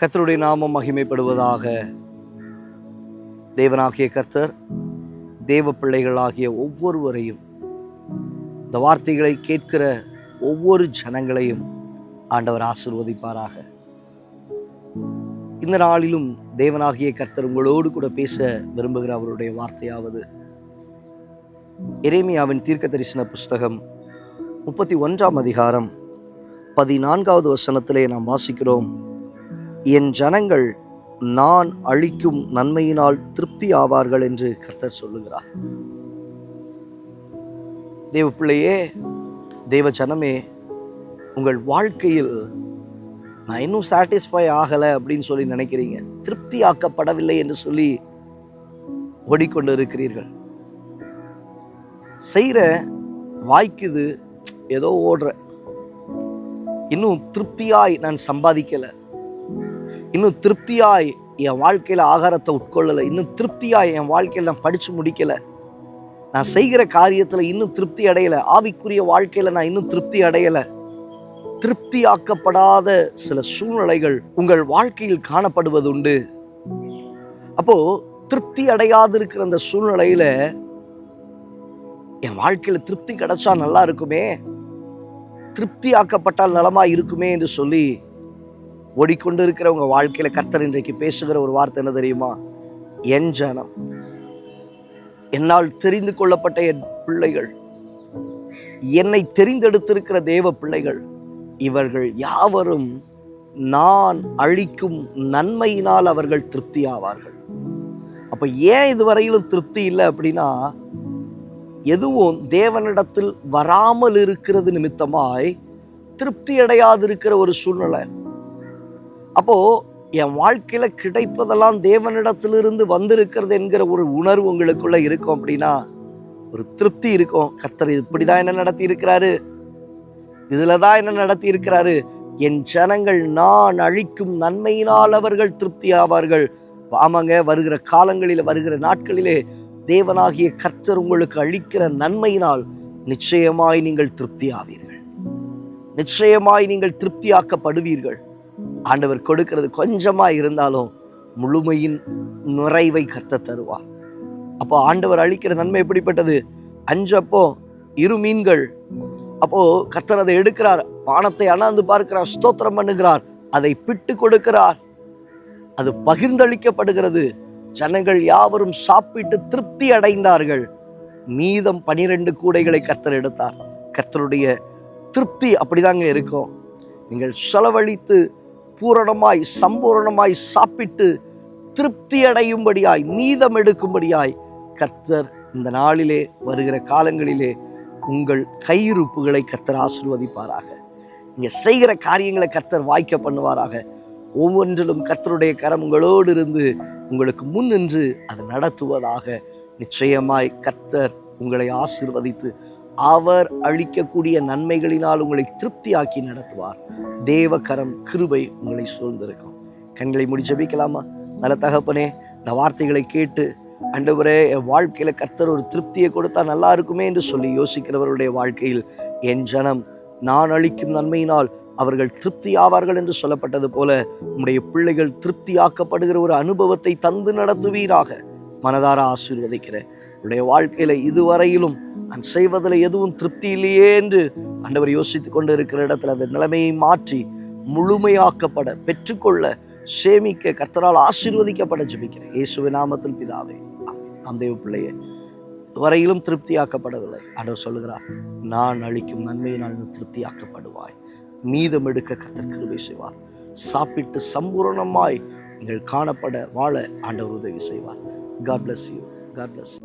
கர்த்தருடைய நாமம் மகிமைப்படுவதாக. தேவனாகிய கர்த்தர் தேவ பிள்ளைகளாகிய ஒவ்வொருவரையும், இந்த வார்த்தைகளை கேட்கிற ஒவ்வொரு ஜனங்களையும் ஆண்டவர் ஆசீர்வதிப்பாராக. இந்த நாளிலும் தேவனாகிய கர்த்தர் உங்களோடு கூட பேச விரும்புகிற அவருடைய வார்த்தையாவது, எரேமியாவின் தீர்க்க தரிசன புஸ்தகம் 31ஆம் அதிகாரம் 14வது வசனத்திலே நாம் வாசிக்கிறோம். என் ஜனங்கள் நான் அளிக்கும் நன்மையினால் திருப்தி ஆவார்கள் என்று கர்த்தர் சொல்லுகிறார். தேவ பிள்ளையே, தேவ ஜனமே, உங்கள் வாழ்க்கையில் நான் இன்னும் சாட்டிஸ்ஃபை ஆகலை அப்படின்னு சொல்லி நினைக்கிறீங்க, திருப்தி ஆக்கப்படவில்லை என்று சொல்லி ஓடிக்கொண்டு இருக்கிறீர்கள். செய்கிற வாய்க்குது, ஏதோ ஓடுற, இன்னும் திருப்தியாய் நான் சம்பாதிக்கலை, இன்னும் திருப்தியாய் என் வாழ்க்கையில் ஆகாரத்தை உட்கொள்ளலை, இன்னும் திருப்தியாய் என் வாழ்க்கையில் நான் படித்து முடிக்கலை, நான் செய்கிற காரியத்தில் இன்னும் திருப்தி அடையலை, ஆவிக்குரிய வாழ்க்கையில் நான் இன்னும் திருப்தி அடையலை. திருப்தி ஆக்கப்படாத சில சூழ்நிலைகள் உங்கள் வாழ்க்கையில் காணப்படுவது உண்டு. அப்போ திருப்தி அடையாது இருக்கிற அந்த சூழ்நிலையில, என் வாழ்க்கையில் திருப்தி கிடைச்சா நல்லா இருக்குமே, திருப்தி ஆக்கப்பட்டால் நலமா இருக்குமே என்று சொல்லி ஓடிக்கொண்டு இருக்கிற உங்க வாழ்க்கையில கர்த்தர் இன்றைக்கு பேசுகிற ஒரு வார்த்தை என்ன தெரியுமா? என் ஜனம், என்னால் தெரிந்து கொள்ளப்பட்ட என் பிள்ளைகள், என்னை தெரிந்தெடுத்திருக்கிற தேவ பிள்ளைகள், இவர்கள் யாவரும் நான் அளிக்கும் நன்மையினால் அவர்கள் திருப்தி ஆவார்கள். அப்ப ஏன் இதுவரையிலும் திருப்தி இல்லை அப்படின்னா, எதுவும் தேவனிடத்தில் வராமல் இருக்கிறது நிமித்தமாய் திருப்தி அடையாது இருக்கிற ஒரு சூழ்நிலை. அப்போ என் வாழ்க்கையில கிடைப்பதெல்லாம் தேவனிடத்திலிருந்து வந்திருக்கிறது என்கிற ஒரு உணர்வு உங்களுக்குள்ள இருக்கும் அப்படின்னா ஒரு திருப்தி இருக்கும். கர்த்தர் இப்படிதான் என்ன நடத்தி இருக்கிறாரு, இதுலதான் என்ன நடத்தி இருக்கிறாரு, என் ஜனங்கள் நான் அளிக்கும் நன்மையினால் அவர்கள் திருப்தி ஆவார்கள். ஆமாங்க, வருகிற காலங்களில், வருகிற நாட்களிலே தேவனாகிய கர்த்தர் உங்களுக்கு அளிக்கிற நன்மையினால் நிச்சயமாய் நீங்கள் திருப்தி ஆவீர்கள், நிச்சயமாய் நீங்கள் திருப்தியாக்கப்படுவீர்கள். ஆண்டவர் கொடுக்கிறது கொஞ்சமா இருந்தாலும் முழுமையின் நிறைவை கர்த்தர் தருவார். அப்போ ஆண்டவர் அளிக்கிற நன்மை எப்படிப்பட்டது? 5 அப்போ 2 மீன்கள். அப்போ கர்த்தர் அதை எடுக்கிறார், வானத்தை அண்ணாந்து பார்க்கிறார், ஸ்தோத்திரம் பண்ணுகிறார், அதை பிட்டு கொடுக்கிறார், அது பகிர்ந்தளிக்கப்படுகிறது. ஜனங்கள் யாவரும் சாப்பிட்டு திருப்தி அடைந்தார்கள். மீதம் 12 கூடைகளை கர்த்தர் எடுத்தார். கர்த்தருடைய திருப்தி அப்படிதாங்க இருக்கும். நீங்கள் செலவழித்து பூரணமாய் சம்பூரணமாய் சாப்பிட்டு திருப்தி அடையும்படியாய், மீதம் எடுக்கும்படியாய் கர்த்தர் இந்த நாளிலே, வருகிற காலங்களிலே உங்கள் கையிருப்புகளை கர்த்தர் ஆசீர்வதிப்பாராக. நீங்க செய்கிற காரியங்களை கர்த்தர் வாய்க்க பண்ணுவாராக. ஒவ்வொன்றிலும் கர்த்தருடைய கரம் உங்களோடு இருந்து உங்களுக்கு முன் நின்று அதை நடத்துவதாக. நிச்சயமாய் கர்த்தர் உங்களை ஆசீர்வதித்து அவர் அளிக்கக்கூடிய நன்மைகளினால் உங்களை திருப்தியாக்கி நடத்துவார். தேவ கரம், கிருபை உங்களை சூழ்ந்திருக்கும். கண்களை மூடி ஜெபிக்கலாமா? நல்ல தகப்பனே, இந்த வார்த்தைகளை கேட்டு ஆண்டவரே, என் வாழ்க்கையில கர்த்தர் ஒரு திருப்தியை கொடுத்தா நல்லா இருக்குமே என்று சொல்லி யோசிக்கிறவருடைய வாழ்க்கையில், என் ஜனம் நான் அளிக்கும் நன்மையினால் அவர்கள் திருப்தி ஆவார்கள் என்று சொல்லப்பட்டது போல உம்முடைய பிள்ளைகள் திருப்தியாக்கப்படுகிற ஒரு அனுபவத்தை தந்து நடத்துவீராக. மனதார ஆசீர்வதிக்கிறேன். உடைய வாழ்க்கையில இதுவரையிலும் நான் செய்வதில் எதுவும் திருப்தி இல்லையே என்று ஆண்டவர் யோசித்துக் கொண்டு இருக்கிற இடத்துல அந்த நிலைமையை மாற்றி முழுமையாக்கப்பட, பெற்றுக்கொள்ள, சேமிக்க கர்த்தரால் ஆசீர்வதிக்கப்பட ஜெபிக்கிறேன். இயேசுவின் நாமத்தில் பிதாவே, ஆமென். தேவ பிள்ளையே, இதுவரையிலும் திருப்தியாக்கப்படவில்லை. ஆண்டவர் சொல்லுகிறார், நான் அளிக்கும் நன்மையினால் நீ திருப்தியாக்கப்படுவாய். மீதம் எடுக்க கர்த்தர் கிருபை செய்வார். சாப்பிட்டு சம்பூரணமாய் நீங்கள் காணப்பட, வாழ ஆண்டவர் உதவி செய்வார். God bless you. God bless you.